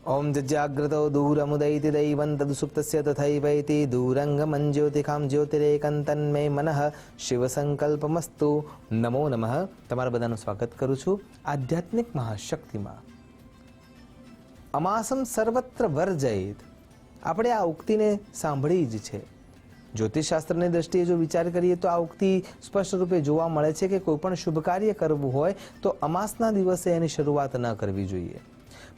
ओम जज्जाग्रतो दूरमुदयति दैवं तदुसुप्तस्य तथैवैति दूरंगमं ज्योतिखां ज्योतिरेकं तन्मे मनः शिवसंकल्पमस्तु। नमो नमः। તમારા બધાનું સ્વાગત કરું છું આધ્યાત્મિક મહાશક્તિમાં। અમાસમ સર્વત્ર વર્જયેત, આપણે આ ઉક્તિને સાંભળી જ છે। જ્યોતિષશાસ્ત્રની દ્રષ્ટિએ જો વિચાર કરીએ તો આ ઉક્તિ સ્પષ્ટ રૂપે જોવા મળે છે કે કોઈ પણ શુભ કાર્ય કરવું હોય તો અમાસના દિવસે એની શરૂઆત ન કરવી જોઈએ,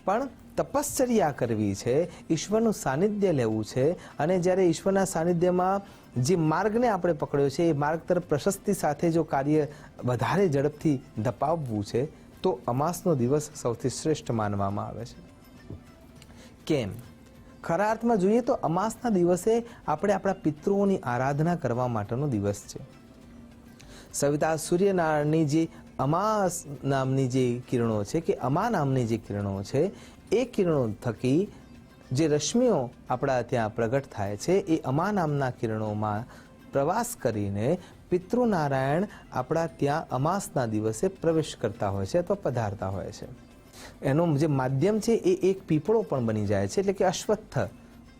પણ તપશ્ચર્યા કરવી છે, ઈશ્વરનું સાનિધ્ય લેવું છે। અને જ્યારે ઈશ્વરના સાનિધ્યમાં જે માર્ગને આપણે પકડ્યો છે એ માર્ગ તરફ પ્રશસ્તિ સાથે જો કાર્ય વધારે ઝડપથી ધપાવવું છે તો અમાસનો દિવસ સૌથી શ્રેષ્ઠ માનવામાં આવે છે। કેમ? ખરા અર્થમાં જોઈએ તો અમાસના દિવસે આપણે આપણા પિતૃઓની આરાધના કરવા માટેનો દિવસ છે। સવિતા સૂર્યનારાયણની જે અમાસ નામની જે કિરણો છે કે અમા નામની જે કિરણો છે એ કિરણો થકી જે રશ્મિઓ આપણા ત્યાં પ્રગટ થાય છે એ અમા નામના કિરણોમાં પ્રવાસ કરીને પિતૃનારાયણ આપણા ત્યાં અમાસના દિવસે પ્રવેશ કરતા હોય છે અથવા પધારતા હોય છે। એનું જે માધ્યમ છે એ એક પીપળો પણ બની જાય છે, એટલે કે અશ્વત્થ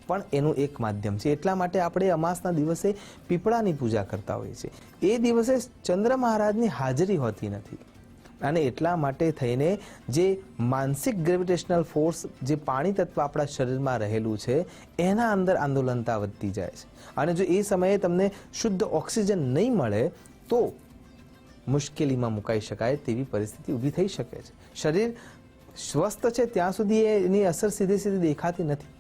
પણ એનું એક માધ્યમ છે। એટલા માટે આપણે અમાસના દિવસે પીપળાની પૂજા કરતા હોઈએ છીએ। એ દિવસે ચંદ્ર મહારાજની હાજરી હોતી નથી અને એટલા માટે થઈને જે માનસિક ગ્રેવિટેશનલ ફોર્સ, જે પાણી તત્વ આપણા શરીરમાં રહેલું છે એના અંદર આંદોલનતા વધતી જાય છે અને જો એ સમયે તમને શુદ્ધ ઓક્સિજન નહીં મળે તો મુશ્કેલીમાં મુકાઈ શકાય તેવી પરિસ્થિતિ ઊભી થઈ શકે છે। શરીર સ્વસ્થ છે ત્યાં સુધી એની અસર સીધી સીધી દેખાતી નથી,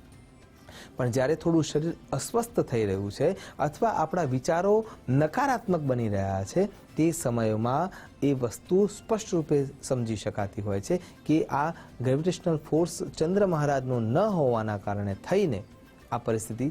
પણ જ્યારે થોડું શરીર અસ્વસ્થ થઈ રહ્યું છે અથવા આપણા વિચારો નકારાત્મક બની રહ્યા છે તે સમયોમાં એ વસ્તુ સ્પષ્ટ રૂપે સમજી શકાતી હોય છે કે આ ગ્રેવિટેશનલ ફોર્સ ચંદ્ર મહારાજનો ન હોવાના કારણે થઈને આ પરિસ્થિતિ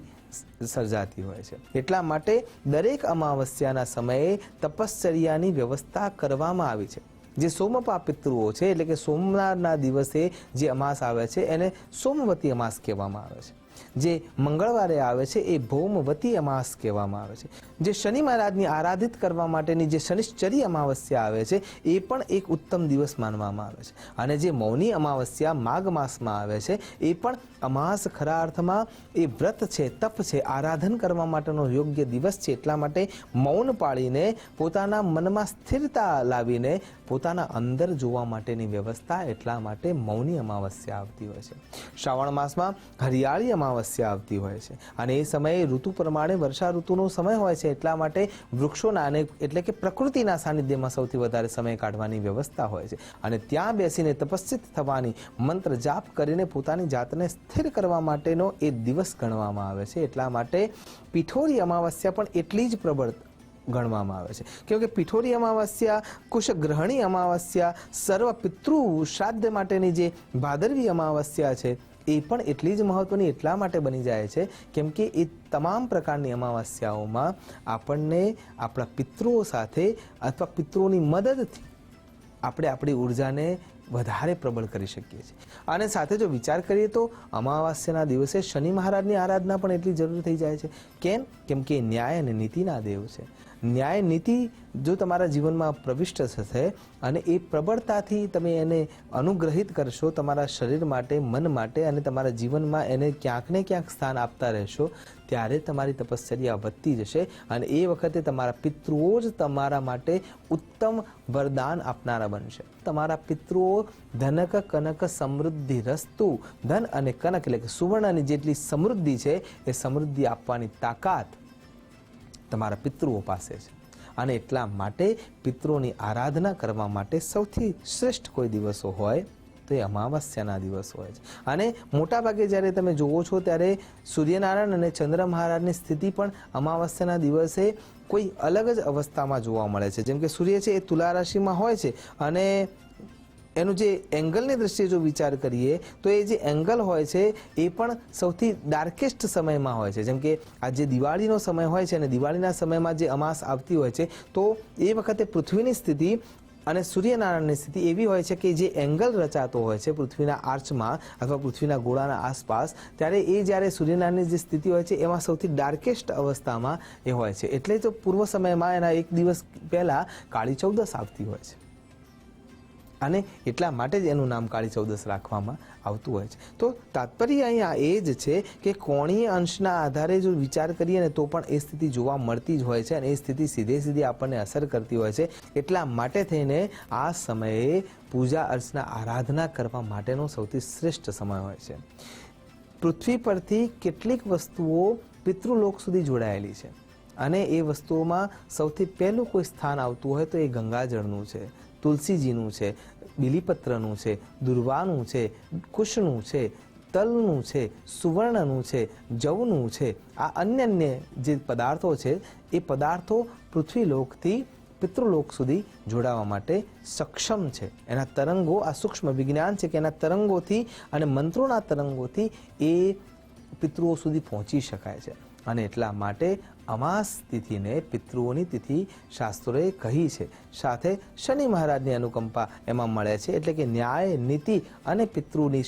સર્જાતી હોય છે। એટલા માટે દરેક અમાવસ્યાના સમયે તપશ્ચર્યાની વ્યવસ્થા કરવામાં આવી છે। જે સોમપા પિતૃઓ છે એટલે કે સોમવારના દિવસે જે અમાસ આવે છે એને સોમવતી અમાસ કહેવામાં આવે છે। જે મંગળવારે આવે છે એ ભૌમવતી અમાસ કહેવામાં આવે છે। જે શનિ મહારાજની આરાધિત કરવા માટેની જે શનિશ્ચરી અમાવસ્યા આવે છે એ પણ એક ઉત્તમ દિવસ માનવામાં આવે છે। અને જે મૌની અમાવસ્યા માઘ માસમાં આવે છે એ પણ અમાસ ખરા અર્થમાં એ વ્રત છે, તપ છે, આરાધન કરવા માટેનો યોગ્ય દિવસ છે। એટલા માટે મૌન પાળીને પોતાના મનમાં સ્થિરતા લાવીને પોતાના અંદર જોવા માટેની વ્યવસ્થા, એટલા માટે મૌની અમાવસ્યા આવતી હોય છે। શ્રાવણ માસમાં હરિયાળી અમાવસ્યા આવતી હોય છે અને એ સમયે ઋતુ પ્રમાણે વર્ષા ઋતુનો સમય હોય છે, એટલા માટે વૃક્ષોના અને એટલે કે પ્રકૃતિના સાનિધ્યમાં સૌથી વધારે સમય કાઢવાની વ્યવસ્થા હોય છે અને ત્યાં બેસીને તપસ્વિત થવાની, મંત્ર જાપ કરીને પોતાની જાતને સ્થિર કરવા માટેનો એ દિવસ ગણવામાં આવે છે। એટલા માટે પિઠોરી અમાવસ્યા પણ એટલી જ પ્રબળ ગણવામાં આવે છે, કેમકે પિઠોરી અમાવસ્યા, કુશગ્રહણી અમાવસ્યા, સર્વ પિતૃ શ્રાદ્ધ માટેની જે ભાદરવી અમાવસ્યા છે એ પણ એટલી જ મહત્વની એટલા માટે બની જાય છે કેમ કે એ તમામ પ્રકારની અમાવસ્યાઓમાં આપણને આપણા પિતૃઓ સાથે અથવા પિતૃઓની મદદથી આપણે આપણી ઉર્જાને વધારે પ્રબળ કરી શકીએ છીએ। અને સાથે જો વિચાર કરીએ તો અમાવસ્યાના દિવસે શનિ મહારાજની આરાધના પણ એટલી જરૂર થઈ જાય છે। કેમ? કેમ કે ન્યાય અને નીતિના દેવ છે। ન્યાય નીતિ જો તમારા જીવનમાં પ્રવિષ્ટ થશે અને એ પ્રબળતાથી તમે એને અનુગ્રહિત કરશો તમારા શરીર માટે, મન માટે અને તમારા જીવનમાં એને ક્યાંક ને ક્યાંક સ્થાન આપતા રહેશો ત્યારે તમારી તપશ્ચર્યા વધતી જશે અને એ વખતે તમારા પિતૃઓ જ તમારા માટે ઉત્તમ વરદાન આપનારા બનશે। તમારા પિતૃઓ ધનક કનક સમૃદ્ધિ રસ્તુ, ધન અને કનક એટલે કે સુવર્ણની જેટલી સમૃદ્ધિ છે એ સમૃદ્ધિ આપવાની તાકાત તમારા પિતૃઓ પાસે છે અને એટલા માટે પિતૃઓની આરાધના કરવા માટે સૌથી શ્રેષ્ઠ કોઈ દિવસો હોય તો એ અમાવસ્યાના દિવસ હોય છે। અને મોટાભાગે જ્યારે તમે જુઓ છો ત્યારે સૂર્યનારાયણ અને ચંદ્ર મહારાજની સ્થિતિ પણ અમાવસ્યાના દિવસે કોઈ અલગ જ અવસ્થામાં જોવા મળે છે। જેમ કે સૂર્ય છે એ તુલા રાશિમાં હોય છે અને એનું જે એંગલની દ્રષ્ટિએ જો વિચાર કરીએ તો એ જે એંગલ હોય છે એ પણ સૌથી ડાર્કેસ્ટ સમયમાં હોય છે। જેમ કે આ જે દિવાળીનો સમય હોય છે અને દિવાળીના સમયમાં જે અમાસ આવતી હોય છે તો એ વખતે પૃથ્વીની સ્થિતિ અને સૂર્યનારાયણની સ્થિતિ એવી હોય છે કે જે એંગલ રચાતો હોય છે પૃથ્વીના આર્ચમાં અથવા પૃથ્વીના ગોળાના આસપાસ, ત્યારે એ જ્યારે સૂર્યનારાયણની જે સ્થિતિ હોય છે એમાં સૌથી ડાર્કેસ્ટ અવસ્થામાં એ હોય છે। એટલે તો પૂર્વ સમયમાં એના એક દિવસ પહેલાં કાળી ચૌદસ આવતી હોય છે અને એટલા માટે જ એનું નામ કાળી ચૌદસ રાખવામાં આવતું હોય છે. તો તાત્પર્ય અહીંયા એ જ છે કે કોણીય અંશના આધારે જો વિચાર કરીએ ને તો પણ એ સ્થિતિ જોવા મળતી જ હોય છે અને એ સ્થિતિ સીધે આપણને અસર કરતી હોય છે. એટલા માટે થઈને આ સમયે પૂજા અર્ચના આરાધના કરવા માટેનો સૌથી શ્રેષ્ઠ સમય હોય છે. પૃથ્વી પરથી કેટલીક વસ્તુઓ પિતૃલોક સુધી જોડાયેલી છે અને એ વસ્તુઓમાં સૌથી પહેલું કોઈ સ્થાન આવતું હોય તો એ ગંગાજળનું છે, તુલસીજીનું છે, બીલીપત્રનું છે, દુર્વાનું છે, કુશનું છે, તલનું છે, સુવર્ણનું છે, જવનું છે. આ અન્ય જે પદાર્થો છે એ પદાર્થો પૃથ્વીલોકથી પિતૃલોક સુધી જોડાવા માટે સક્ષમ છે. એના તરંગો, આ સૂક્ષ્મ વિજ્ઞાન છે કે એના તરંગોથી અને મંત્રોના તરંગોથી એ પિતૃઓ સુધી પહોંચી શકાય છે. અને એટલા માટે અમાસ તિથિને પિતૃઓની તિથિ શાસ્ત્રોએ કહી છે. સાથે શનિ મહારાજની અનુકંપા એમાં મળે છે. એટલે કે ન્યાય, નીતિ અને પિતૃની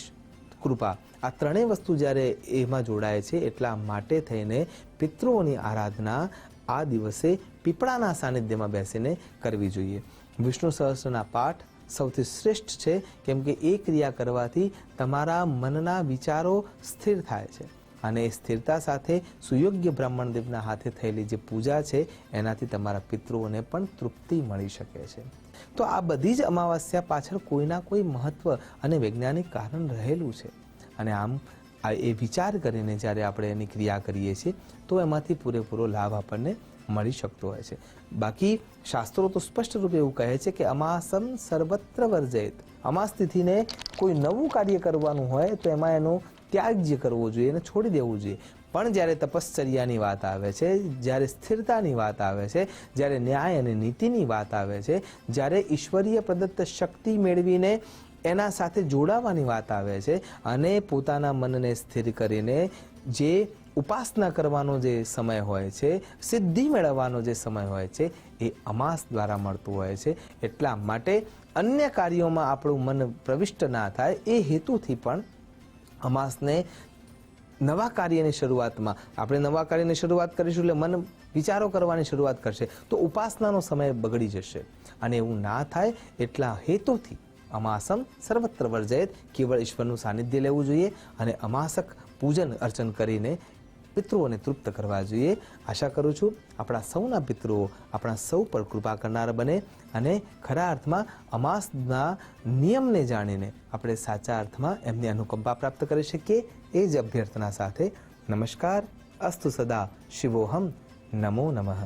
કૃપા, આ ત્રણેય વસ્તુ જ્યારે એમાં જોડાય છે એટલા માટે થઈને પિતૃઓની આરાધના આ દિવસે પીપળાના સાનિધ્યમાં બેસીને કરવી જોઈએ. વિષ્ણુ સહસ્ત્રના પાઠ સૌથી શ્રેષ્ઠ છે, કેમ કે એ ક્રિયા કરવાથી તમારા મનના વિચારો સ્થિર થાય છે અને એ સ્થિરતા સાથે સુયોગ્ય બ્રાહ્મણદેવના હાથે થયેલી જે પૂજા છે એનાથી તમારા પિતૃઓને પણ તૃપ્તિ મળી શકે છે. તો આ બધી જ અમાવસ્યા પાછળ કોઈના કોઈ મહત્વ અને વૈજ્ઞાનિક કારણ રહેલું છે અને આમ એ વિચાર કરીને જ્યારે આપણે એની ક્રિયા કરીએ છીએ તો એમાંથી પૂરેપૂરો લાભ આપણને મળી શકતો હોય છે. બાકી શાસ્ત્રો તો સ્પષ્ટ રૂપે એવું કહે છે કે અમાસમ સર્વત્ર વર્જયત. અમાસ તિથિને કોઈ નવું કાર્ય કરવાનું હોય તો એમાં એનો ત્યાગ જે કરવો જોઈએ, એને છોડી દેવું જોઈએ. પણ જ્યારે તપશ્ચર્યાની વાત આવે છે, જ્યારે સ્થિરતાની વાત આવે છે, જ્યારે ન્યાય અને નીતિની વાત આવે છે, જ્યારે ઈશ્વરીય પ્રદત્ત શક્તિ મેળવીને એના સાથે જોડાવાની વાત આવે છે અને પોતાના મનને સ્થિર કરીને જે ઉપાસના કરવાનો જે સમય હોય છે, સિદ્ધિ મેળવવાનો જે સમય હોય છે, એ અમાસ દ્વારા મળતું હોય છે. એટલા માટે અન્ય કાર્યોમાં આપણું મન પ્રવિષ્ટ ના થાય એ હેતુથી પણ અમાસને નવા કાર્યની શરૂઆતમાં આપણે નવા કાર્યની શરૂઆત કરીશું એટલે મન વિચારો કરવાની શરૂઆત કરશે તો ઉપાસનાનો સમય બગડી જશે અને એવું ના થાય એટલા હેતુથી અમાસમ સર્વત્ર વર્જયત, કેવળ ઈશ્વરનું સાનિધ્ય લેવું જોઈએ અને અમાસક પૂજન અર્ચન કરીને પિતૃઓને તૃપ્ત કરવા જોઈએ. આશા કરું છું આપણા સૌના પિતૃઓ આપણા સૌ પર કૃપા કરનાર બને અને ખરા અર્થમાં અમાસના નિયમને જાણીને આપણે સાચા અર્થમાં એમની અનુકંપા પ્રાપ્ત કરી શકીએ. એ જ અભ્યર્થના સાથે નમસ્કાર. અસ્તુ સદા શિવોહમ. નમો નમઃ.